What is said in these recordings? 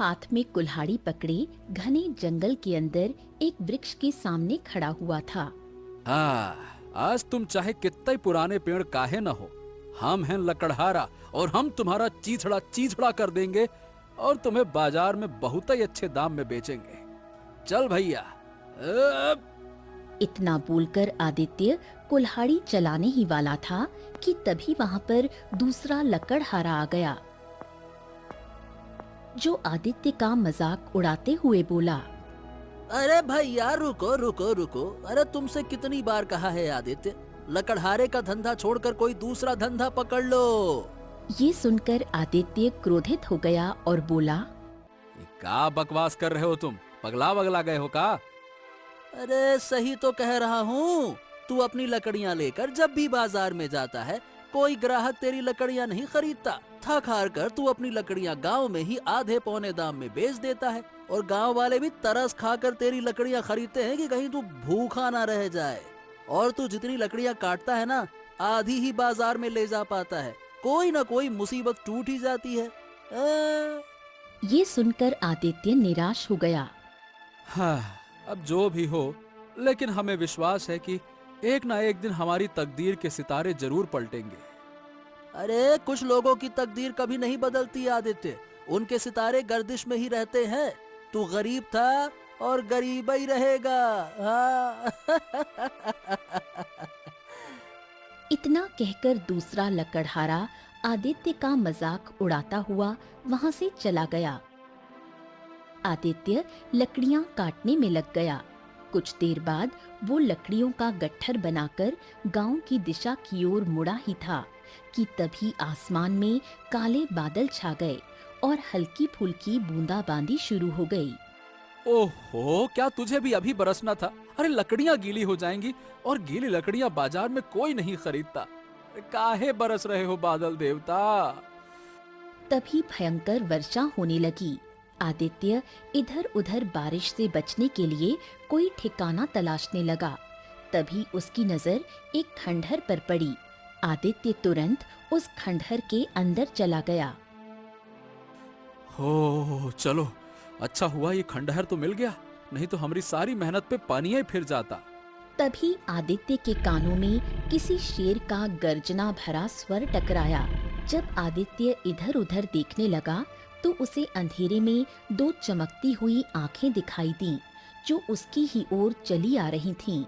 हाथ में कुल्हाड़ी पकड़े घने जंगल के अंदर एक वृक्ष के सामने खड़ा हुआ था। हाँ, आज तुम चाहे कितना ही पुराने पेड़ काहे न हो, हम हैं लकड़हारा और हम तुम्हारा चीथड़ा चीथड़ा कर देंगे और तुम्हें बाजार में बहुत ही अच्छे दाम में बेचेंगे। चल भैया। इतना बोलकर आदित्य कुल्हाड़ी चलाने ही वाला था कि तभी वहां पर दूसरा लकड़हारा आ गया, जो आदित्य का मजाक उड़ाते हुए बोला, अरे भैया रुको रुको रुको, अरे तुमसे कितनी बार कहा है आदित्य, लकड़हारे का धंधा छोड़कर कोई दूसरा धंधा पकड़ लो। ये सुनकर आदित्य क्रोधित हो गया और बोला, क्या बकवास कर रहे हो तुम? पगला वगला गए हो का? अरे सही तो कह रहा हूँ, तू अपनी लकड़ियाँ लेकर जब भी बाजार में जाता है, कोई ग्राहक तेरी लकड़ियाँ नहीं खरीदता। थक हार कर तू अपनी लकड़ियाँ गांव में ही आधे पौने दाम में बेच देता है और गांव वाले भी तरस खाकर तेरी लकड़ियाँ खरीदते हैं कि कहीं तू भूखा ना रह जाए। और तू जितनी लकड़ियाँ काटता है ना, आधी ही बाजार में ले जा पाता है। कोई ना कोई मुसीबत टूट ही जाती है। ये सुनकर आदित्य निराश हो गया। हाँ, अब जो भी हो, लेकिन हमें विश्वास है कि एक ना एक दिन हमारी तकदीर के सितारे जरूर पलटेंगे। अरे कुछ लोगों की तकदीर कभी नहीं बदलती आदित्य, उनके सितारे गर्दिश में ही रहते हैं। तू गरीब था और गरीब ही रहेगा। हाँ। इतना कहकर दूसरा लकड़हारा आदित्य का मजाक उड़ाता हुआ वहां से चला गया। आदित्य लकड़ियां काटने में लग गया। कुछ देर बाद वो लकड़ियों का गट्ठर बनाकर गांव की दिशा की ओर मुड़ा ही था कि तभी आसमान में काले बादल छा गए और हल्की फुल्की बूंदाबांदी शुरू हो गई। ओहो, क्या तुझे भी अभी बरसना था? अरे लकड़ियां गीली हो जाएंगी और गीली लकड़ियां बाजार में कोई नहीं खरीदता। काहे बरस रहे हो बादल देवता? तभी भयंकर वर्षा होने लगी। आदित्य इधर उधर बारिश से बचने के लिए कोई ठिकाना तलाशने लगा। तभी उसकी नजर एक खंडहर पर पड़ी। आदित्य तुरंत उस खंडहर के अंदर चला गया। हो चलो, अच्छा हुआ ये खंडहर तो मिल गया, नहीं तो हमारी सारी मेहनत पे पानी ही फिर जाता। तभी आदित्य के कानों में किसी शेर का गर्जना भरा स्वर टकराया। जब आदित्य इधर उधर देखने लगा तो उसे अंधेरे में दो चमकती हुई आंखें दिखाई दी, जो उसकी ही ओर चली आ रही थीं।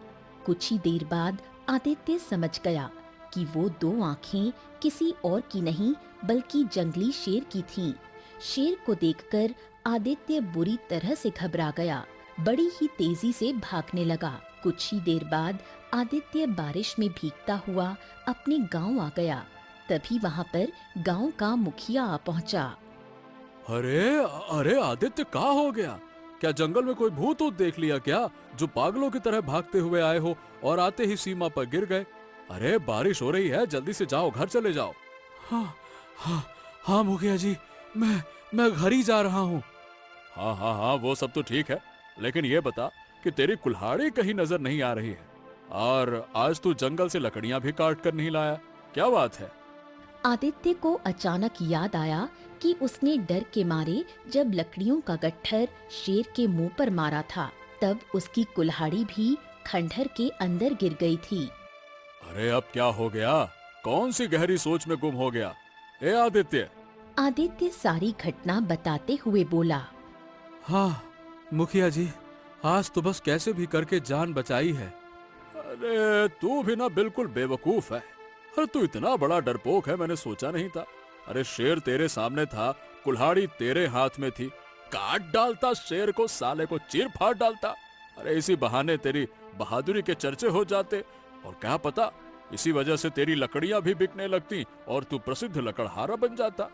कुछ ही देर बाद आदित्य समझ गया कि वो दो आंखें किसी और की नहीं बल्कि जंगली शेर की थीं। शेर को देखकर आदित्य बुरी तरह से घबरा गया, बड़ी ही तेजी से भागने लगा। कुछ ही देर बाद आदित्य बारिश में भीगता हुआ अपने गांव आ गया। तभी वहां पर गांव का मुखिया आ पहुंचा। अरे अरे आदित्य, क्या हो गया? क्या जंगल में कोई भूत ऊत देख लिया क्या, जो पागलों की तरह भागते हुए आए हो और आते ही सीमा पर गिर गए? अरे बारिश हो रही है, जल्दी से जाओ, घर चले जाओ। हाँ हाँ हाँ मुखिया जी, मैं घर ही जा रहा हूँ। हाँ हाँ हाँ, वो सब तो ठीक है, लेकिन ये बता कि तेरी कुल्हाड़ी कहीं नजर नहीं आ रही है और आज तू जंगल से लकड़ियां भी काट कर नहीं लाया, क्या बात है? आदित्य को अचानक याद आया कि उसने डर के मारे जब लकड़ियों का गट्ठर शेर के मुंह पर मारा था, तब उसकी कुल्हाड़ी भी खंडहर के अंदर गिर गई थी। अरे अब क्या हो गया? कौन सी गहरी सोच में गुम हो गया? ए आदित्य। आदित्य सारी घटना बताते हुए बोला, हाँ मुखिया जी, आज तो बस कैसे भी करके जान बचाई है। अरे तू भी ना बिल्कुल बेवकूफ है। अरे तू इतना बड़ा डरपोक है, मैंने सोचा नहीं था। अरे शेर तेरे सामने था, कुल्हाड़ी तेरे हाथ में थी, काट डालता शेर को, साले को चीर फाड़ डालता। अरे इसी बहाने तेरी बहादुरी के चर्चे हो जाते और क्या पता इसी वजह से तेरी लकड़ियां भी बिकने लगती और तू प्रसिद्ध लकड़हारा बन जाता।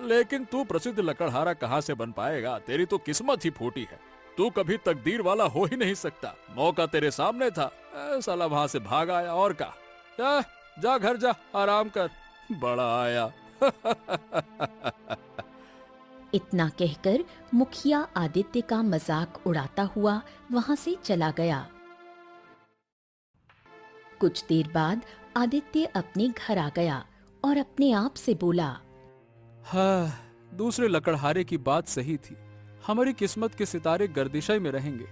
लेकिन तू प्रसिद्ध लकड़हारा कहाँ से बन पाएगा? तेरी तो किस्मत ही फूटी है, तू कभी तकदीर वाला हो ही नहीं सकता। मौका तेरे सामने था, साला वहां से भाग आया और का। जा घर जा, आराम कर, बड़ा आया। इतना कहकर मुखिया आदित्य का मजाक उड़ाता हुआ वहां से चला गया। कुछ देर बाद आदित्य अपने घर आ गया और अपने आप से बोला, हाँ, दूसरे लकड़हारे की बात सही थी। हमारी किस्मत के सितारे गर्दिशे में रहेंगे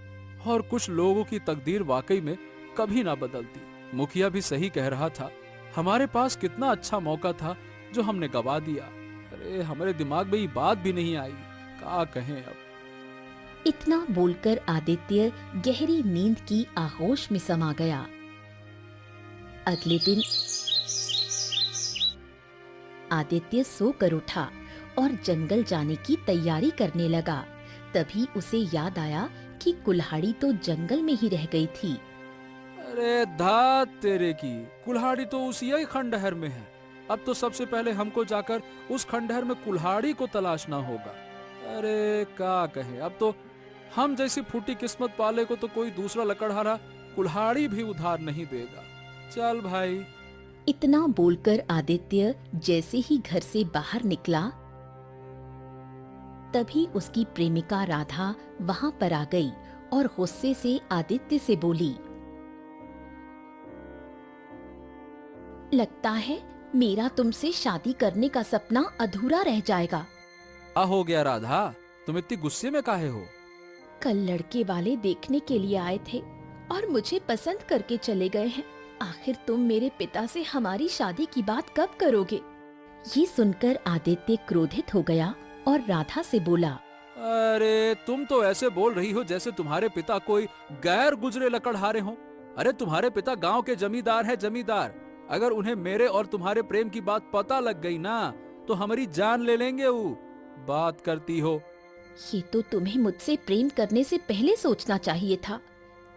और कुछ लोगों की तकदीर वाकई में कभी ना बदलती। मुखिया भी सही कह रहा था। हमारे पास कितना अच्छा मौका था जो हमने गवा दिया। अरे हमारे दिमाग में ये बात भी नहीं आई, क्या कहें अब। इतना बोलकर आदित्य गहरी नींद की आगोश में समा गया। अगले दिन आदित्य सोकर उठा और जंगल जाने की तैयारी करने लगा। तभी उसे याद आया कि कुल्हाड़ी तो जंगल में ही रह गई थी। अरे धात तेरे की, कुल्हाड़ी तो उसी ही खंडहर में है। अब तो सबसे पहले हमको जाकर उस खंडहर में कुल्हाड़ी को तलाशना होगा। अरे क्या कहे, अब तो हम जैसी फूटी किस्मत वाले को तो कोई दूसरा लकड़हारा कुल्हाड़ी भी उधार नहीं देगा। चल भाई। इतना बोलकर आदित्य जैसे ही घर से बाहर निकला, तभी उसकी प्रेमिका राधा वहां पर आ गई और गुस्से से आदित्य से बोली, लगता है मेरा तुमसे शादी करने का सपना अधूरा रह जाएगा। क्या हो गया राधा, तुम इतनी गुस्से में काहे हो? कल लड़के वाले देखने के लिए आए थे और मुझे पसंद करके चले गए हैं। आखिर तुम मेरे पिता से हमारी शादी की बात कब करोगे? ये सुनकर आदित्य क्रोधित हो गया और राधा से बोला, अरे तुम तो ऐसे बोल रही हो जैसे तुम्हारे पिता कोई गैर गुजरे लकड़हारे हो। अरे तुम्हारे पिता गांव के जमींदार है, जमींदार। अगर उन्हें मेरे और तुम्हारे प्रेम की बात पता लग गई ना तो हमारी जान ले लेंगे। वो बात करती हो। ये तो तुम्हें मुझसे प्रेम करने से पहले सोचना चाहिए था।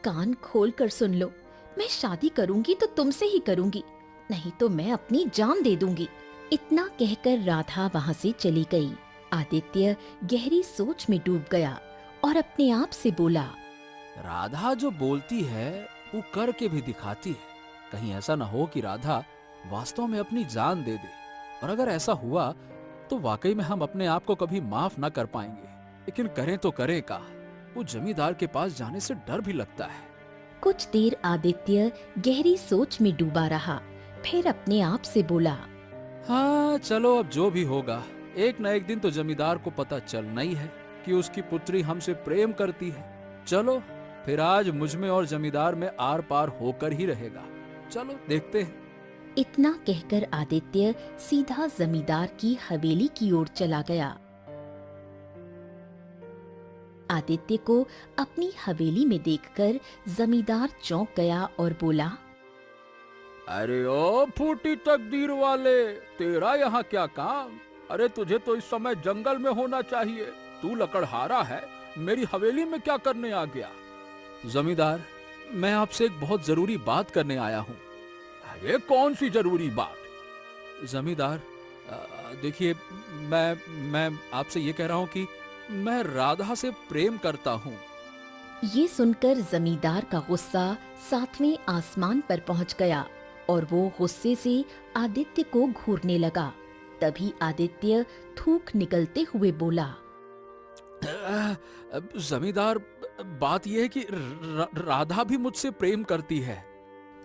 कान खोल कर सुन लो, मैं शादी करूंगी तो तुमसे ही करूंगी, नहीं तो मैं अपनी जान दे दूंगी। इतना कहकर राधा वहाँ से चली गई। आदित्य गहरी सोच में डूब गया और अपने आप से बोला, राधा जो बोलती है वो करके भी दिखाती है। कहीं ऐसा ना हो कि राधा वास्तव में अपनी जान दे दे, और अगर ऐसा हुआ तो वाकई में हम अपने आप को कभी माफ ना कर पाएंगे। लेकिन करें तो करें का, वो जमींदार के पास जाने से डर भी लगता है। कुछ देर आदित्य गहरी सोच में डूबा रहा, फिर अपने आप से बोला, हाँ चलो, अब जो भी होगा एक न एक दिन तो जमींदार को पता चलना ही है कि उसकी पुत्री हमसे प्रेम करती है। चलो फिर आज मुझ में और जमींदार में आर पार होकर ही रहेगा। चलो देखते हैं। इतना कहकर आदित्य सीधा जमींदार की हवेली की ओर चला गया। आदित्य को अपनी हवेली में देखकर जमींदार चौंक गया और बोला, अरे ओ फूटी तकदीर वाले, तेरा यहाँ क्या काम? अरे तुझे तो इस समय जंगल में होना चाहिए। तू लकड़हारा है, मेरी हवेली में क्या करने आ गया? जमींदार, मैं आपसे एक बहुत जरूरी बात करने आया हूँ। अरे कौन सी जरूरी बात? जमींदार देखिए, मैं आपसे ये कह रहा हूँ कि मैं राधा से प्रेम करता हूँ। ये सुनकर जमींदार का गुस्सा सातवें आसमान पर पहुंच गया और वो गुस्से से आदित्य को घूरने लगा। तभी आदित्य थूक निकलते हुए बोला, जमींदार, बात यह है कि राधा भी मुझसे प्रेम करती है।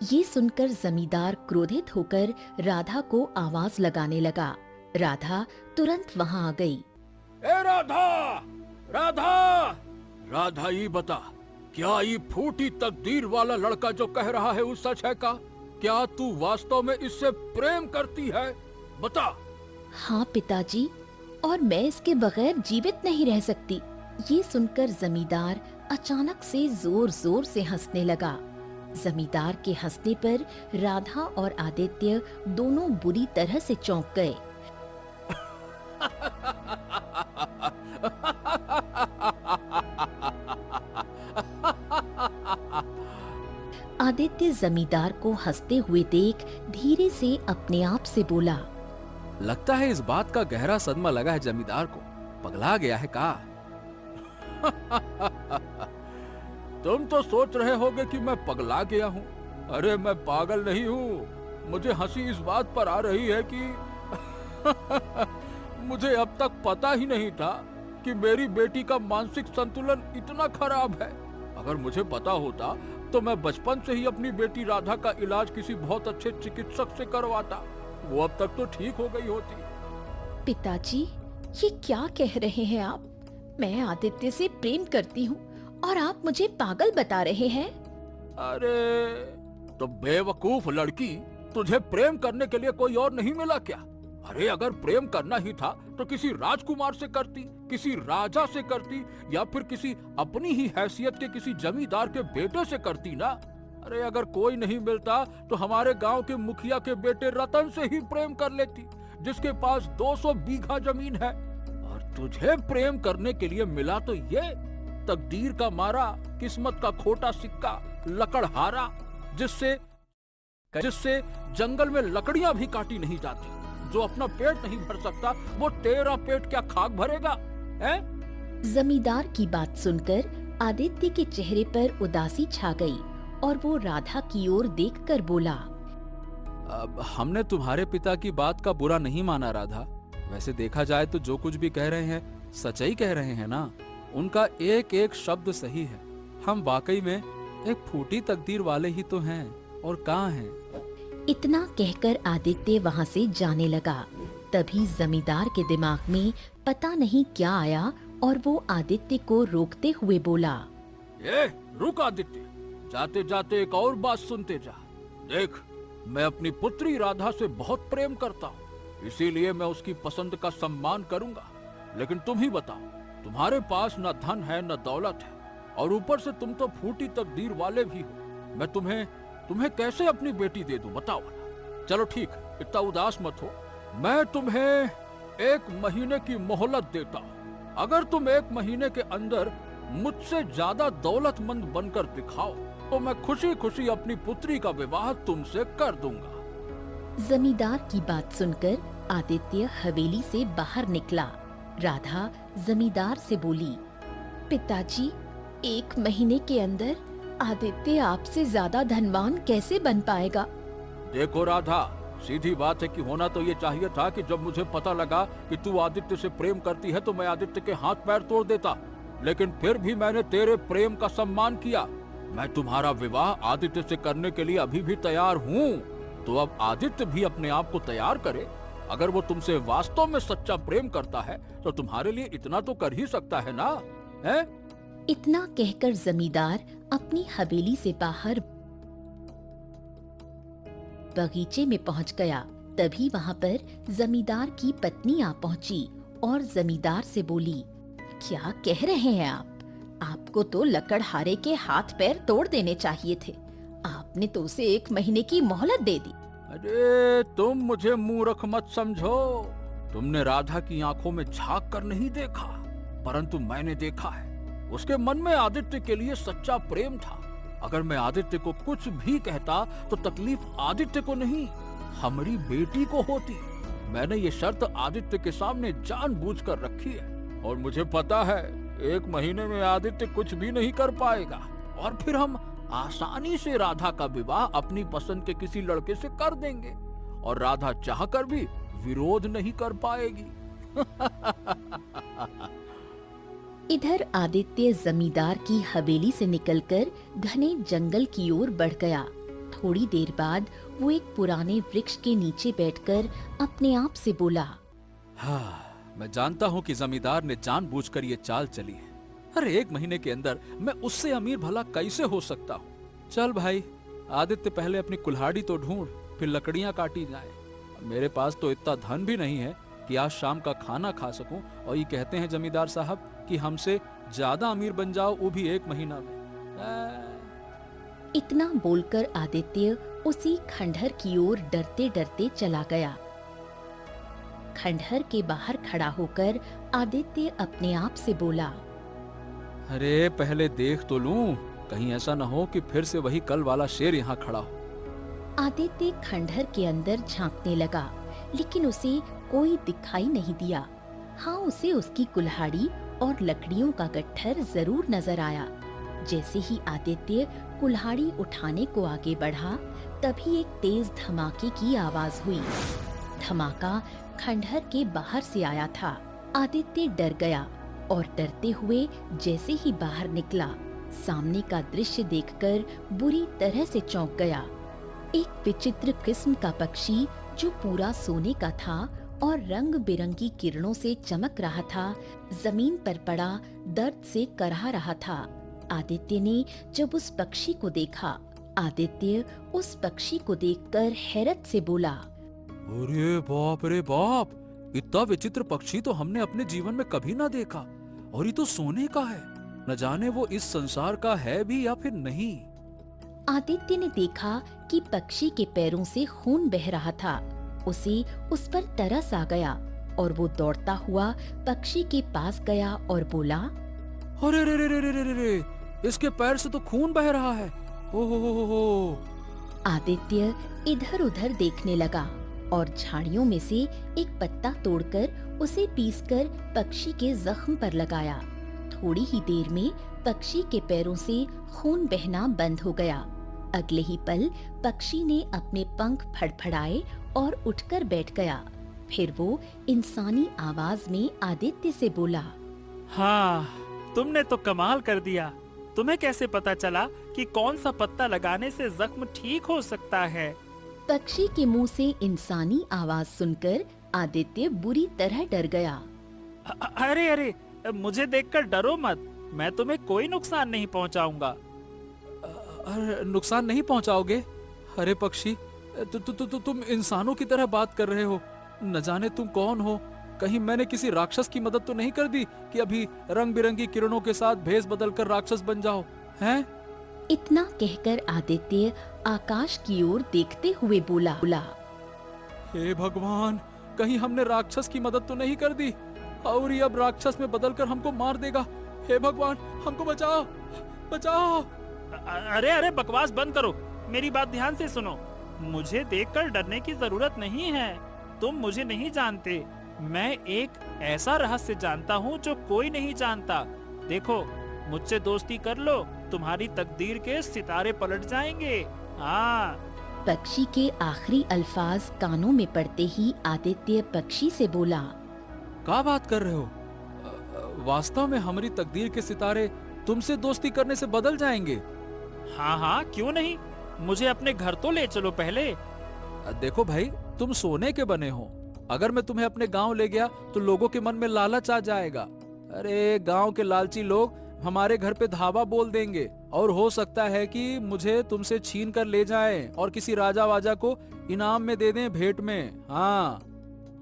ये सुनकर जमींदार क्रोधित होकर राधा को आवाज लगाने लगा। राधा तुरंत वहां आ गई। ए राधा, राधा, राधा, ये बता, क्या ये फूटी तकदीर वाला लड़का जो कह रहा है वो सच है का? क्या तू वास्तव में इससे प्रेम करती है? बता। हाँ पिताजी, और मैं इसके बगैर जीवित नहीं रह सकती। ये सुनकर जमींदार अचानक से जोर जोर से हंसने लगा। जमींदार के हंसने पर राधा और आदित्य दोनों बुरी तरह से चौंक गए। आदित्य जमींदार को हंसते हुए देख धीरे से अपने आप से बोला, लगता है इस बात का गहरा सदमा लगा है जमींदार को। पगला गया है का? तुम तो सोच रहे होगे कि मैं पगला गया हूँ। अरे मैं पागल नहीं हूँ। मुझे हंसी इस बात पर आ रही है कि मुझे अब तक पता ही नहीं था कि मेरी बेटी का मानसिक संतुलन इतना खराब है। अगर मुझे पता होता तो मैं बचपन से ही अपनी बेटी राधा का इलाज किसी बहुत अच्छे चिकित्सक से करवाता। वो अब तक तो ठीक हो गई होती। पिताजी, ये क्या कह रहे हैं आप? मैं आदित्य से प्रेम करती हूँ और आप मुझे पागल बता रहे हैं। अरे तो बेवकूफ लड़की, तुझे प्रेम करने के लिए कोई और नहीं मिला क्या? अरे अगर प्रेम करना ही था तो किसी राजकुमार से करती, किसी राजा से करती, या फिर किसी अपनी ही हैसियत के किसी जमींदार के बेटे से करती ना। अरे अगर कोई नहीं मिलता तो हमारे गांव के मुखिया के बेटे रतन से ही प्रेम कर लेती, जिसके पास 200 बीघा जमीन है। और तुझे प्रेम करने के लिए मिला तो ये तकदीर का मारा, किस्मत का खोटा सिक्का, लकड़हारा, जिससे जंगल में लकड़ियां भी काटी नहीं जाती। जो अपना पेट नहीं भर सकता वो तेरा पेट क्या खाक भरेगा, हैं? जमींदार की बात सुनकर आदित्य के चेहरे पर उदासी छा गई और वो राधा की ओर देखकर बोला, अब हमने तुम्हारे पिता की बात का बुरा नहीं माना राधा। वैसे देखा जाए तो जो कुछ भी कह रहे हैं सच्चाई कह रहे हैं ना। उनका एक एक शब्द सही है। हम वाकई में एक फूटी तकदीर वाले ही तो हैं, और कहाँ हैं। इतना कहकर आदित्य वहाँ से जाने लगा। तभी जमींदार के दिमाग में पता नहीं क्या आया और वो आदित्य को रोकते हुए बोला, रुक आदित्य, जाते जाते एक और बात सुनते जा। देख, मैं अपनी पुत्री राधा से बहुत प्रेम करता हूँ, इसीलिए मैं उसकी पसंद का सम्मान करूंगा। लेकिन तुम ही बताओ, तुम्हारे पास न धन है न दौलत है, और ऊपर से तुम तो फूटी तकदीर वाले भी हो। मैं तुम्हें कैसे अपनी बेटी दे दूं, बताओ ना। चलो ठीक, इतना उदास मत हो। मैं तुम्हें 1 महीने की मोहलत देता हूँ। अगर तुम 1 महीने के अंदर मुझसे ज्यादा दौलतमंद बनकर दिखाओ तो मैं खुशी खुशी अपनी पुत्री का विवाह तुमसे कर दूंगा। जमींदार की बात सुनकर आदित्य हवेली से बाहर निकला। राधा जमींदार से बोली, पिताजी, 1 महीने के अंदर आदित्य आपसे ज्यादा धनवान कैसे बन पाएगा? देखो राधा, सीधी बात है कि होना तो ये चाहिए था कि जब मुझे पता लगा कि तू आदित्य से प्रेम करती है तो मैं आदित्य के हाथ पैर तोड़ देता। लेकिन फिर भी मैंने तेरे प्रेम का सम्मान किया। मैं तुम्हारा विवाह आदित्य से करने के लिए अभी भी तैयार हूँ। तो अब आदित्य भी अपने आप को तैयार करे। अगर वो तुमसे वास्तव में सच्चा प्रेम करता है तो तुम्हारे लिए इतना तो कर ही सकता है ना, है? इतना कहकर जमींदार अपनी हवेली से बाहर बगीचे में पहुंच गया। तभी वहां पर जमींदार की पत्नी आ पहुंची और जमींदार से बोली, क्या कह रहे हैं आप? आपको तो लकड़हारे के हाथ पैर तोड़ देने चाहिए थे। आपने तो उसे 1 महीने की मोहलत दे दी। अरे तुम मुझे मूर्ख मत समझो। तुमने राधा की आंखों में झांक कर नहीं देखा, परंतु मैंने देखा है। उसके मन में आदित्य के लिए सच्चा प्रेम था। अगर मैं आदित्य को कुछ भी कहता तो तकलीफ आदित्य को नहीं, हमारी बेटी को होती। मैंने ये शर्त आदित्य के सामने जानबूझकर रखी है, और मुझे पता है 1 महीने में आदित्य कुछ भी नहीं कर पाएगा, और फिर हम आसानी से राधा का विवाह अपनी पसंद के किसी लड़के से कर देंगे, और राधा चाहकर भी विरोध नहीं कर पाएगी। इधर आदित्य जमींदार की हवेली से निकलकर घने जंगल की ओर बढ़ गया। थोड़ी देर बाद वो एक पुराने वृक्ष के नीचे बैठकर अपने आप से बोला, हाँ, मैं जानता हूँ कि जमींदार ने जानबूझकर ये चाल चली है। अरे 1 महीने के अंदर मैं उससे अमीर भला कैसे हो सकता हूँ। चल भाई, आदित्य पहले अपनी कुल्हाड़ी तो ढूंढ, फिर लकड़ियां काटी जाए। मेरे पास तो इतना धन भी नहीं है कि आज शाम का खाना खा सकूं, और ये कहते हैं जमींदार साहब कि हमसे ज्यादा अमीर बन जाओ, वो भी 1 महीना में। इतना बोलकर आदित्य उसी खंडहर की ओर डरते डरते चला गया। खंडहर के बाहर खड़ा होकर आदित्य अपने आप से बोला, अरे पहले देख तो लूं, कहीं ऐसा न हो कि फिर से वही कल वाला शेर यहाँ खड़ा हो। आदित्य खंडहर के अंदर झांकने लगा, लेकिन उसे कोई दिखाई नहीं दिया। हाँ, उसे उसकी कुल्हाड़ी और लकड़ियों का गट्ठर जरूर नजर आया। जैसे ही आदित्य कुल्हाड़ी उठाने को आगे बढ़ा, तभी एक तेज धमाके की आवाज हुई। धमाका खंडहर के बाहर से आया था। आदित्य डर गया और डरते हुए जैसे ही बाहर निकला, सामने का दृश्य देखकर बुरी तरह से चौंक गया। एक विचित्र किस्म का पक्षी जो पूरा सोने का था, और रंग बिरंगी किरणों से चमक रहा था, जमीन पर पड़ा दर्द से कराह रहा था। आदित्य ने जब उस पक्षी को देखा, आदित्य उस पक्षी को देखकर हैरत से बोला, अरे बाप रे बाप, इतना विचित्र पक्षी तो हमने अपने जीवन में कभी ना देखा, और ये तो सोने का है। न जाने वो इस संसार का है भी या फिर नहीं। आदित्य ने देखा कि पक्षी के पैरों से खून बह रहा था। उसे उस पर तरस आ गया और वो दौड़ता हुआ पक्षी के पास गया और बोला, अरे रे रे रे रे रे रे, इसके पैर से तो खून बह रहा है। ओहो। आदित्य इधर उधर देखने लगा और झाड़ियों में से एक पत्ता तोड़कर उसे पीसकर पक्षी के जख्म पर लगाया। थोड़ी ही देर में पक्षी के पैरों से खून बहना बंद हो गया। अगले ही पल पक्षी ने अपने पंख फड़फड़ाए और उठकर बैठ गया। फिर वो इंसानी आवाज में आदित्य से बोला, हाँ, तुमने तो कमाल कर दिया। तुम्हें कैसे पता चला कि कौन सा पत्ता लगाने से जख्म ठीक हो सकता है? पक्षी के मुंह से इंसानी आवाज सुनकर आदित्य बुरी तरह डर गया। अरे अरे, मुझे देखकर डरो मत, मैं तुम्हें कोई नुकसान नहीं पहुंचाऊंगा। अरे नुकसान नहीं पहुंचाओगे? अरे पक्षी, तुम इंसानों की तरह बात कर रहे हो। न जाने तुम कौन हो? कहीं मैंने किसी राक्षस की मदद तो नहीं कर दी कि अभी रंग बिरंगी किरणों के साथ भेष बदलकर राक्षस बन जाओ, हैं? इतना कहकर आदित्य आकाश की ओर देखते हुए बोला, हे भगवान, कहीं हमने राक्षस की मदद तो नहीं कर दी और ये अब राक्षस में बदलकर हमको मार देगा। हे भगवान, हमको बचाओ, बचाओ। अरे अरे, बकवास बंद करो, मेरी बात ध्यान से सुनो। मुझे देखकर डरने की जरूरत नहीं है। तुम मुझे नहीं जानते। मैं एक ऐसा रहस्य जानता हूँ जो कोई नहीं जानता। देखो, मुझसे दोस्ती कर लो, तुम्हारी तकदीर के सितारे पलट जाएंगे। हाँ। पक्षी के आखिरी अल्फाज कानों में पड़ते ही आदित्य पक्षी से बोला, क्या बात कर रहे हो? वास्तव में हमारी तकदीर के सितारे तुमसे दोस्ती करने से बदल जाएंगे? हाँ हाँ, क्यों नहीं। मुझे अपने घर तो ले चलो पहले। देखो भाई, तुम सोने के बने हो। अगर मैं तुम्हें अपने गांव ले गया तो लोगों के मन में लालच आ जाएगा। अरे गांव के लालची लोग हमारे घर पे धावा बोल देंगे और हो सकता है कि मुझे तुमसे छीन कर ले जाएं और किसी राजा वाजा को इनाम में दे दें, भेंट में। हाँ।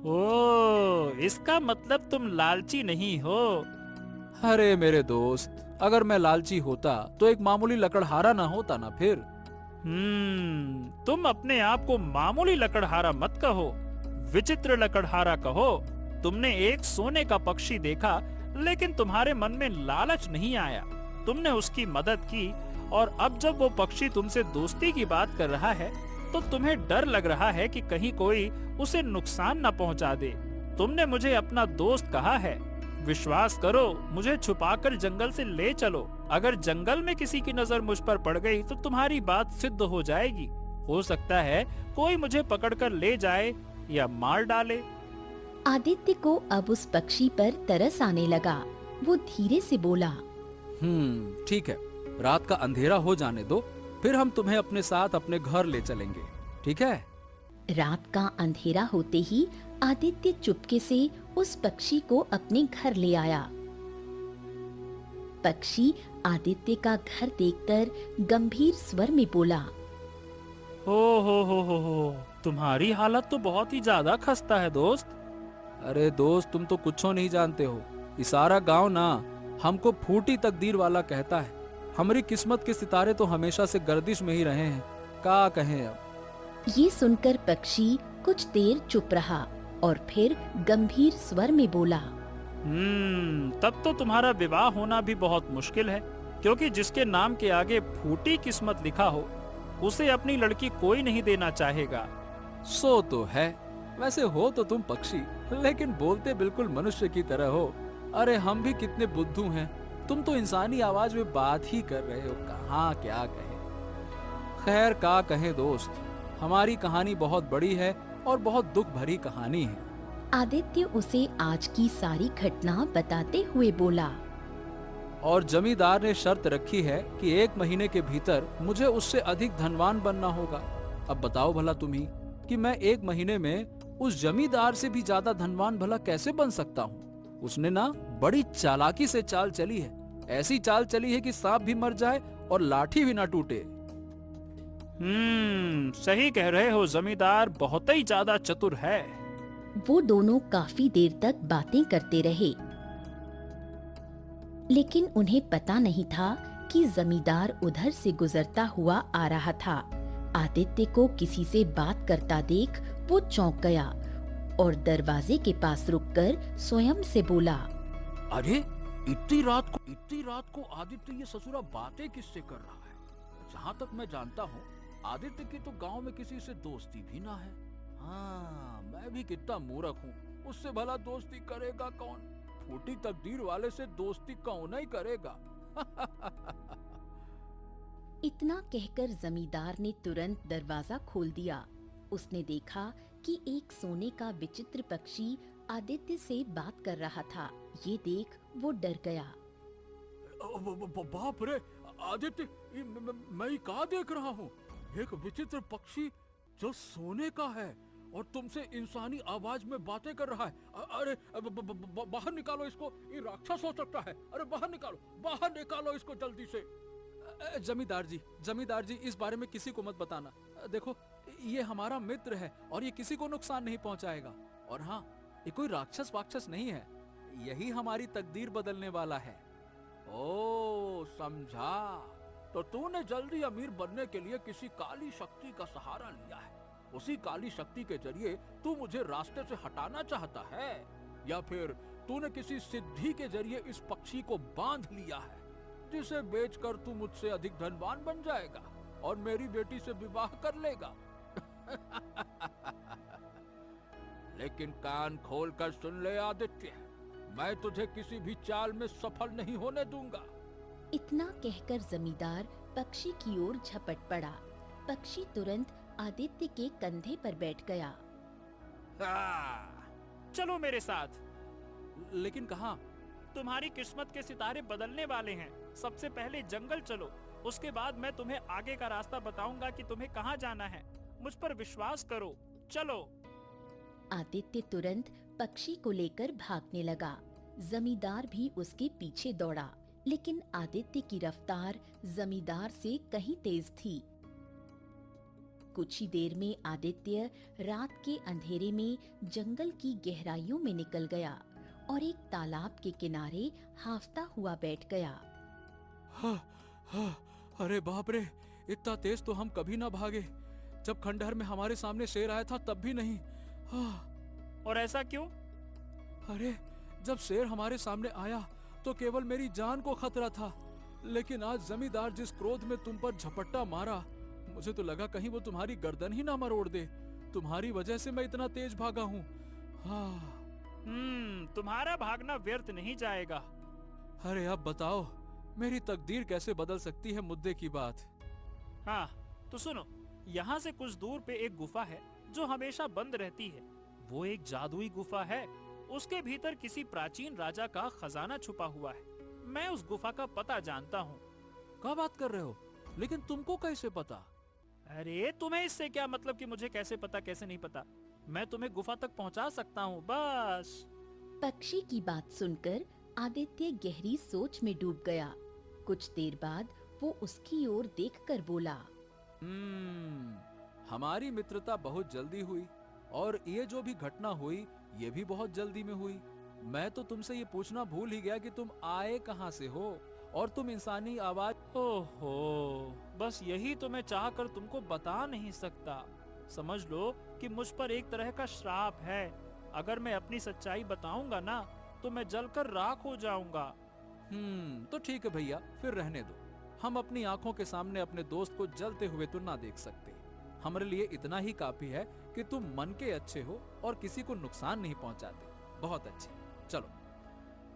ओ, इसका मतलब तुम लालची नहीं हो। अरे मेरे दोस्त, अगर मैं लालची होता तो एक मामूली लकड़हारा ना होता ना फिर। तुम अपने आप को मामूली लकड़हारा मत कहो, विचित्र लकड़हारा कहो। तुमने एक सोने का पक्षी देखा, लेकिन तुम्हारे मन में लालच नहीं आया। तुमने उसकी मदद की और अब जब वो पक्षी तुमसे दोस्ती की बात कर रहा है तो तुम्हें डर लग रहा है कि कहीं कोई उसे नुकसान न पहुंचा दे। तुमने मुझे अपना दोस्त कहा है। विश्वास करो, मुझे छुपाकर जंगल से ले चलो। अगर जंगल में किसी की नजर मुझ पर पड़ गई तो तुम्हारी बात सिद्ध हो जाएगी। हो सकता है कोई मुझे पकड़कर ले जाए या मार डाले। आदित्य को अब उस पक्षी पर तरस आने लगा। वो धीरे से बोला, ठीक है, रात का अंधेरा हो जाने दो, फिर हम तुम्हें अपने साथ अपने घर ले चलेंगे, ठीक है? रात का अंधेरा होते ही आदित्य चुपके से उस पक्षी को अपने घर ले आया। पक्षी आदित्य का घर देखकर गंभीर स्वर में बोला, हो, तुम्हारी हालत तो बहुत ही ज्यादा खस्ता है दोस्त। अरे दोस्त, तुम तो कुछो नहीं जानते हो। ये सारा गांव ना हमको फूटी तकदीर वाला कहता है। हमारी किस्मत के सितारे तो हमेशा से गर्दिश में ही रहे हैं। क्या कहें अब? ये सुनकर पक्षी कुछ देर चुप रहा और फिर गंभीर स्वर में बोला, तब तो तुम्हारा विवाह होना भी बहुत मुश्किल है, क्योंकि जिसके नाम के आगे फूटी किस्मत लिखा हो उसे अपनी लड़की कोई नहीं देना चाहेगा। सो तो है। वैसे हो तो तुम पक्षी, लेकिन बोलते बिल्कुल मनुष्य की तरह हो। अरे हम भी कितने बुद्धू हैं, तुम तो इंसानी आवाज में बात ही कर रहे हो। कहाँ क्या कहें। खैर क्या कहें दोस्त, हमारी कहानी बहुत बड़ी है और बहुत दुख भरी कहानी है। आदित्य उसे आज की सारी घटना बताते हुए बोला, और जमींदार ने शर्त रखी है कि 1 महीने के भीतर मुझे उससे अधिक धनवान बनना होगा। अब बताओ भला तुम ही कि मैं 1 महीने में उस जमींदार से भी ज्यादा धनवान भला कैसे बन सकता हूँ? उसने ना बड़ी चालाकी से चाल चली है, ऐसी चाल चली है कि सांप भी मर जाए और लाठी भी ना टूटे। सही कह रहे हो, जमींदार बहुत ही ज्यादा चतुर है। वो दोनों काफी देर तक बातें करते रहे, लेकिन उन्हें पता नहीं था कि जमींदार उधर से गुजरता हुआ आ रहा था। आदित्य को किसी से बात करता देख वो चौंक गया और दरवाजे के पास रुककर स्वयं से बोला, अरे इतनी रात को आदित्य ये ससुरा बातें किससे कर रहा है? जहाँ तक मैं जानता हूँ आदित्य की तो गांव में किसी से दोस्ती भी ना है। हाँ, मैं भी कितना मूर्ख हूँ, उससे भला दोस्ती करेगा कौन? फूटी तकदीर वाले से दोस्ती कौन ही करेगा? इतना कहकर जमींदार ने तुरंत दरवाजा खोल दिया। उसने देखा कि एक सोने का विचित्र पक्षी आदित्य से बात कर रहा था। ये देख वो डर गया। बाप रे आदित्य, मैं क्या देख रहा हूँ? एक विचित्र पक्षी जो सोने का है और तुमसे इंसानी आवाज में बातें कर रहा है। अरे बाहर निकालो इसको, ये राक्षस हो सकता है। अरे बाहर निकालो इसको जल्दी से। जमींदार जी इस बारे में किसी को मत बताना। देखो ये हमारा मित्र है और ये किसी को नुकसान नहीं पहुंचाएगा। और हाँ, ये कोई राक्षस वाक्षस नहीं है, यही हमारी तकदीर बदलने वाला है। ओ समझा, तो तूने जल्दी अमीर बनने के लिए किसी काली शक्ति का सहारा लिया है। उसी काली शक्ति के जरिए तू मुझे रास्ते से हटाना चाहता है, या फिर तूने किसी सिद्धि के जरिए इस पक्षी को बांध लिया है जिसे बेचकर तू मुझसे अधिक धनवान बन जाएगा और मेरी बेटी से विवाह कर लेगा। लेकिन कान खोलकर सुन ले आदित्य, मैं तुझे किसी भी चाल में सफल नहीं होने दूंगा। इतना कहकर जमींदार पक्षी की ओर झपट पड़ा। पक्षी तुरंत आदित्य के कंधे पर बैठ गया। चलो मेरे साथ। लेकिन कहाँ? तुम्हारी किस्मत के सितारे बदलने वाले हैं। सबसे पहले जंगल चलो, उसके बाद मैं तुम्हें आगे का रास्ता बताऊंगा कि तुम्हें कहाँ जाना है। मुझ पर विश्वास करो, चलो। आदित्य तुरंत पक्षी को लेकर भागने लगा। जमींदार भी उसके पीछे दौड़ा, लेकिन आदित्य की रफ्तार जमींदार से कहीं तेज थी। कुछ ही देर में आदित्य रात के अंधेरे में जंगल की गहराइयों में निकल गया और एक तालाब के किनारे हांफता हुआ बैठ गया। अरे बाप रे, इतना तेज तो हम कभी ना भागे। जब खंडहर में हमारे सामने शेर आया था तब भी नहीं। और ऐसा क्यों? अरे जब शेर हमारे सामने आया तो केवल मेरी जान को खतरा था, लेकिन आज जमींदार जिस क्रोध में तुम पर झपट्टा मारा, मुझे तो लगा कहीं वो तुम्हारी गर्दन ही ना मरोड़ दे। तुम्हारी वजह से मैं इतना तेज भागा हूँ। तुम्हारा भागना व्यर्थ नहीं जाएगा। अरे अब बताओ, मेरी तकदीर कैसे बदल सकती है मुद्दे की बात। हाँ तो सुनो, यहाँ से कुछ दूर पे एक गुफा है जो हमेशा बंद रहती है। वो एक जादुई गुफा है। उसके भीतर किसी प्राचीन राजा का खजाना छुपा हुआ है। मैं उस गुफा का पता जानता हूँ। क्या बात कर रहे हो? लेकिन तुमको कैसे पता? अरे तुम्हें इससे क्या मतलब कि मुझे कैसे पता कैसे नहीं पता? मैं तुम्हें गुफा तक पहुँचा सकता हूँ बस। पक्षी की बात सुनकर आदित्य गहरी सोच में डूब गया। कुछ देर बाद वो उसकी ओर देखकर बोला, हमारी मित्रता बहुत जल्दी हुई और ये जो भी घटना हुई ये भी बहुत जल्दी में हुई। मैं तो तुमसे ये पूछना भूल ही गया कि तुम आए कहाँ से हो और तुम इंसानी आवाज। ओहो, बस यही तो मैं चाह कर तुमको बता नहीं सकता। समझ लो कि मुझ पर एक तरह का श्राप है। अगर मैं अपनी सच्चाई बताऊंगा ना तो मैं जलकर राख हो जाऊंगा। तो ठीक है भैया, फिर रहने दो। हम अपनी आंखों के सामने अपने दोस्त को जलते हुए तो ना देख सकते। हमारे लिए इतना ही काफी है कि तुम मन के अच्छे हो और किसी को नुकसान नहीं पहुंचाते। बहुत अच्छे, चलो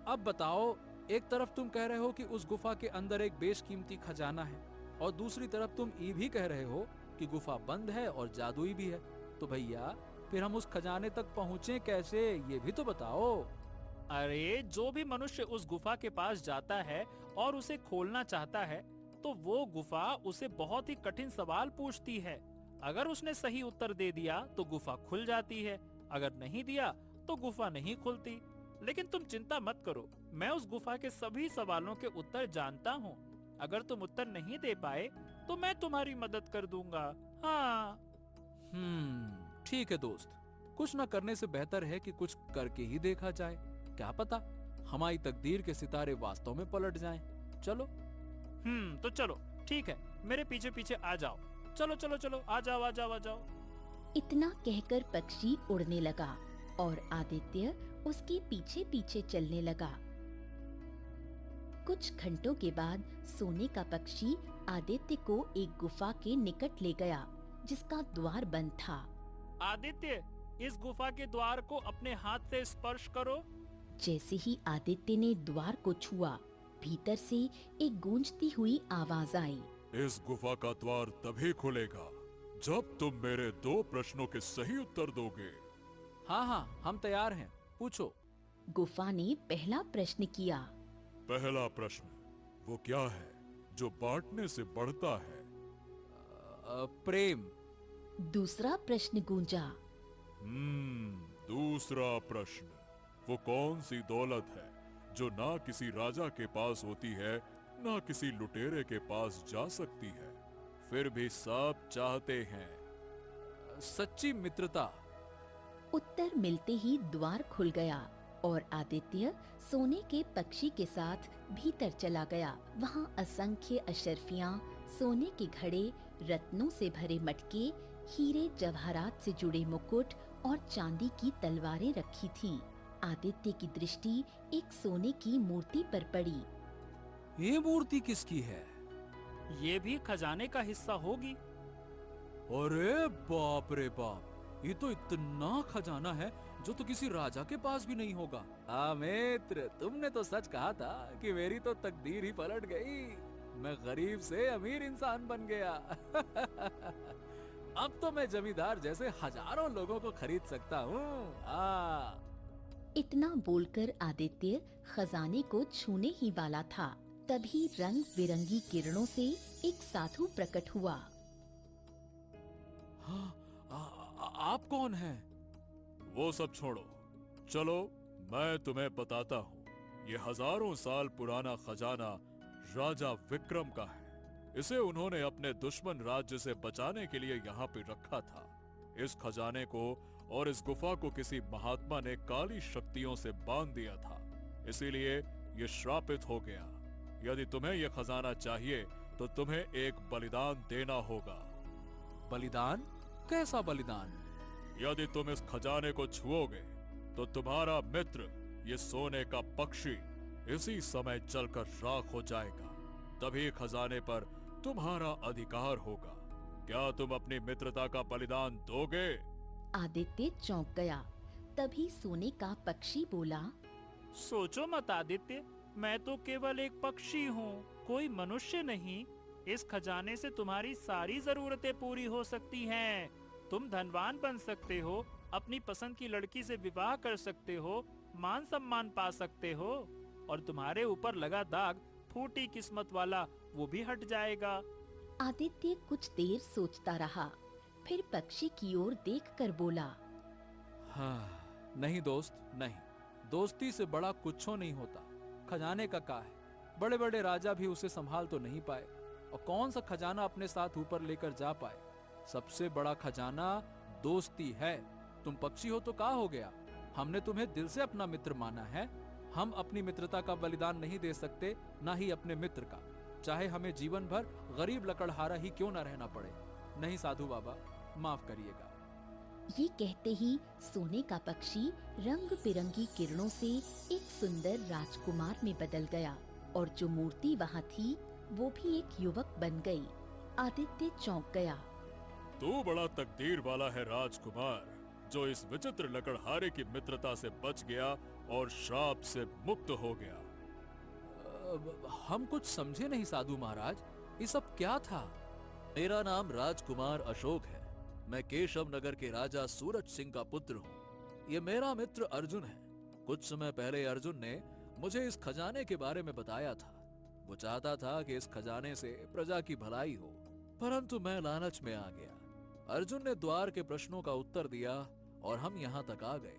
अब बताओ, एक तरफ तुम कह रहे हो कि उस गुफा के अंदर एक बेशकीमती खजाना है और दूसरी तरफ तुम ये भी कह रहे हो कि गुफा बंद है और जादुई भी है। तो भैया फिर हम उस खजाने तक पहुँचे कैसे, ये भी तो बताओ। अरे जो भी मनुष्य उस गुफा के पास जाता है और उसे खोलना चाहता है तो वो गुफा उसे बहुत ही कठिन सवाल पूछती है। अगर उसने सही उत्तर दे दिया तो गुफा खुल जाती है, अगर नहीं दिया तो गुफा नहीं खुलती। लेकिन तुम चिंता मत करो, मैं उस गुफा के सभी सवालों के उत्तर जानता हूँ। अगर तुम उत्तर नहीं दे पाए तो मैं तुम्हारी मदद कर दूंगा। हाँ। ठीक है दोस्त, कुछ न करने से बेहतर है कि कुछ करके ही देखा जाए। क्या पता हमारी तकदीर के सितारे वास्तव में पलट जाएं। चलो। तो चलो, ठीक है, मेरे पीछे पीछे आ जाओ। चलो चलो चलो, आ जाओ आ जाओ आ जाओ। इतना कहकर पक्षी उड़ने लगा और आदित्य उसके पीछे पीछे चलने लगा। कुछ घंटों के बाद सोने का पक्षी आदित्य को एक गुफा के निकट ले गया जिसका द्वार बंद था। आदित्य, इस गुफा के द्वार को अपने हाथ से स्पर्श करो। जैसे ही आदित्य ने द्वार को छुआ, भीतर से एक गूंजती हुई आवाज आई। इस गुफा का द्वार तभी खुलेगा जब तुम मेरे 2 प्रश्नों के सही उत्तर दोगे। हाँ, हम तैयार हैं, पूछो। गुफा ने पहला प्रश्न किया। पहला प्रश्न, वो क्या है जो बांटने से बढ़ता है? प्रेम। दूसरा प्रश्न गूंजा। दूसरा प्रश्न, वो कौन सी दौलत है जो ना किसी राजा के पास होती है ना किसी लुटेरे के पास जा सकती है, फिर भी सब चाहते हैं? सच्ची मित्रता। उत्तर मिलते ही द्वार खुल गया और आदित्य सोने के पक्षी के साथ भीतर चला गया। वहाँ असंख्य अशर्फियाँ, सोने के घड़े, रत्नों से भरे मटके, हीरे जवाहरात से जुड़े मुकुट और चांदी की तलवारें रखी थीं। आदित्य की दृष्टि एक सोने की मूर्ति पर पड़ी। ये मूर्ति किसकी है? ये भी खजाने का हिस्सा होगी। अरे बाप रे बाप, ये तो इतना खजाना है जो तो किसी राजा के पास भी नहीं होगा। मित्र, तुमने तो सच कहा था कि मेरी तो तकदीर ही पलट गई। मैं गरीब से अमीर इंसान बन गया। अब तो मैं जमींदार जैसे हजारों लोगों को खरीद सकता हूँ। इतना बोलकर आदित्य खजाने को छूने ही वाला था, तभी रंग बिरंगी किरणों से एक साधु प्रकट हुआ। आप कौन हैं? वो सब छोड़ो, चलो मैं तुम्हें बताता हूँ। ये हजारों साल पुराना खजाना राजा विक्रम का है। इसे उन्होंने अपने दुश्मन राज्य से बचाने के लिए यहाँ पे रखा था। इस खजाने को और इस गुफा को किसी महात्मा ने काली शक्तियों से बांध दिया था, इसीलिए ये श्रापित हो गया। यदि तुम्हें यह खजाना चाहिए तो तुम्हें एक बलिदान देना होगा। बलिदान? कैसा बलिदान? यदि तुम इस खजाने को छुओगे तो तुम्हारा मित्र, ये सोने का पक्षी, इसी समय जलकर राख हो जाएगा। तभी खजाने पर तुम्हारा अधिकार होगा। क्या तुम अपनी मित्रता का बलिदान दोगे? आदित्य चौंक गया। तभी सोने का पक्षी बोला, सोचो मत आदित्य, मैं तो केवल एक पक्षी हूँ, कोई मनुष्य नहीं। इस खजाने से तुम्हारी सारी जरूरतें पूरी हो सकती हैं। तुम धनवान बन सकते हो, अपनी पसंद की लड़की से विवाह कर सकते हो, मान सम्मान पा सकते हो, और तुम्हारे ऊपर लगा दाग, फूटी किस्मत वाला, वो भी हट जाएगा। आदित्य कुछ देर सोचता रहा, फिर पक्षी की ओर देखकर बोला, हाँ, नहीं दोस्त, नहीं। दोस्ती से बड़ा कुछो नहीं होता। खजाने का क्या है, बड़े बड़े राजा भी उसे संभाल तो नहीं पाए, और कौन सा खजाना अपने साथ ऊपर लेकर जा पाए। सबसे बड़ा खजाना दोस्ती है। तुम पक्षी हो तो क्या हो गया, हमने तुम्हें दिल से अपना मित्र माना है। हम अपनी मित्रता का बलिदान नहीं दे सकते, ना ही अपने मित्र का, चाहे हमें जीवन भर गरीब लकड़हारा ही क्यों न रहना पड़े। नहीं साधु बाबा, माफ करिएगा। ये कहते ही सोने का पक्षी रंग बिरंगी किरणों से एक सुंदर राजकुमार में बदल गया, और जो मूर्ति वहाँ थी वो भी एक युवक बन गई। आदित्य चौंक गया। तू बड़ा तकदीर वाला है राजकुमार, जो इस विचित्र लकड़हारे की मित्रता से बच गया और श्राप से मुक्त हो गया। हम कुछ समझे नहीं साधु महाराज, ये सब क्या था? मेरा नाम राजकुमार अशोक है। मैं केशव नगर के राजा सूरज सिंह का पुत्र हूँ। ये मेरा मित्र अर्जुन है। कुछ समय पहले अर्जुन ने मुझे इस खजाने के बारे में बताया था। वो चाहता था कि इस खजाने से प्रजा की भलाई हो, परंतु मैं लालच में आ गया। अर्जुन ने द्वार के प्रश्नों का उत्तर दिया और हम यहाँ तक आ गए।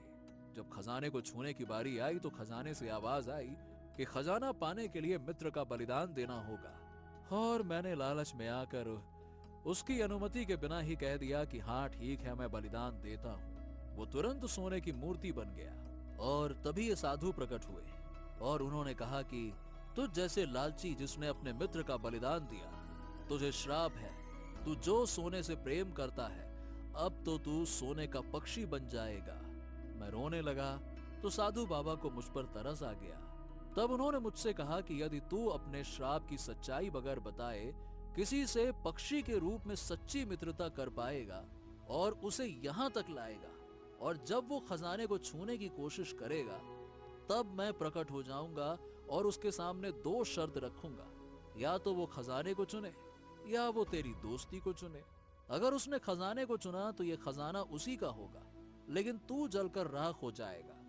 जब खजाने को छूने की बारी आई तो खजाने से आवाज आई कि खजाना पाने के लिए मित्र का बलिदान देना होगा। और मैंने लालच में आकर उसकी अनुमति के बिना ही कह दिया कि हाँ ठीक है, मैं बलिदान देता हूँ। वो तुरंत सोने की मूर्ति बन गया और तभी ये साधु प्रकट हुए और उन्होंने कहा कि तुझ जैसे लालची जिसने अपने मित्र का बलिदान दिया, तुझे श्राप है। तू जो सोने से प्रेम करता है, अब तो तू सोने का पक्षी बन जाएगा। मैं रोने लगा तो साधु बाबा को मुझ पर तरस आ गया। तब उन्होंने मुझसे कहा कि यदि तू अपने श्राप की सच्चाई बगैर बताए किसी से पक्षी के रूप में सच्ची मित्रता कर पाएगा और उसे यहाँ तक लाएगा, और जब वो खजाने को छूने की कोशिश करेगा तब मैं प्रकट हो जाऊंगा और उसके सामने 2 शर्त रखूंगा, या तो वो खजाने को चुने या वो तेरी दोस्ती को चुने। अगर उसने खजाने को चुना तो ये खजाना उसी का होगा, लेकिन तू जलकर राख हो जाएगा।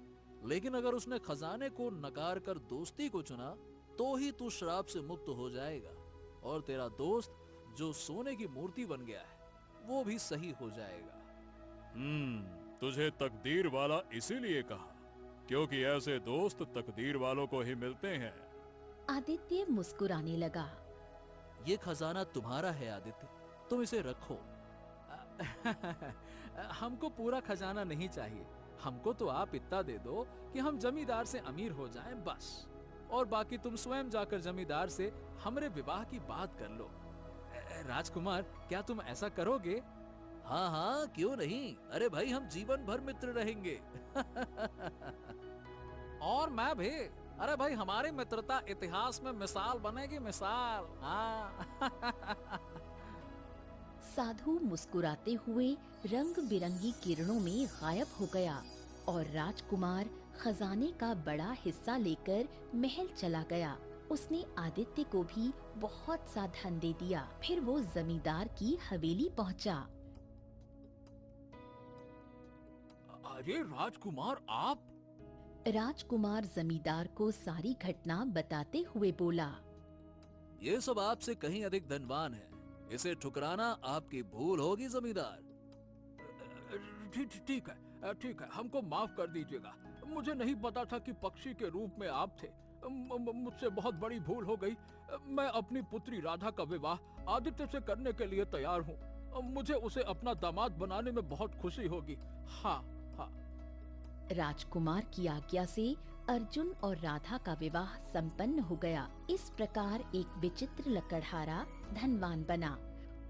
लेकिन अगर उसने खजाने को नकार कर दोस्ती को चुना तो ही तू श्राप से मुक्त हो जाएगा, और तेरा दोस्त जो सोने की मूर्ति बन गया है वो भी सही हो जाएगा। तुझे तकदीर वाला इसीलिए कहा क्योंकि ऐसे दोस्त तकदीर वालों को ही मिलते हैं। आदित्य मुस्कुराने लगा। ये खजाना तुम्हारा है आदित्य, तुम इसे रखो। हमको पूरा खजाना नहीं चाहिए, हमको तो आप इतना दे दो कि हम जमींदार से अमीर हो जाएं बस, और बाकी तुम स्वयं जाकर जमींदार से हमरे विवाह की बात कर लो। राजकुमार, क्या तुम ऐसा करोगे? हाँ हाँ, क्यों नहीं। अरे भाई, हम जीवन भर मित्र रहेंगे। और मैं भी। अरे भाई, हमारी मित्रता इतिहास में मिसाल बनेगी, मिसाल। हाँ। साधु मुस्कुराते हुए रंग बिरंगी किरणों में गायब हो गया और राजकुमार खजाने का बड़ा हिस्सा लेकर महल चला गया। उसने आदित्य को भी बहुत सा धन दे दिया। फिर वो जमींदार की हवेली पहुंचा। अरे राजकुमार, आप? राजकुमार जमींदार को सारी घटना बताते हुए बोला, ये सब आपसे कहीं अधिक धनवान है, इसे ठुकराना आपकी भूल होगी जमींदार। ठीक है, हमको माफ कर दीजिएगा। मुझे नहीं पता था कि पक्षी के रूप में आप थे। मुझसे बहुत बड़ी भूल हो गई। मैं अपनी पुत्री राधा का विवाह आदित्य से करने के लिए तैयार हूँ। मुझे उसे अपना दामाद बनाने में बहुत खुशी होगी। हाँ हाँ। राजकुमार की आज्ञा से अर्जुन और राधा का विवाह संपन्न हो गया। इस प्रकार एक विचित्र लकड़हारा धनवान बना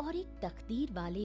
और एक तकदीर वाले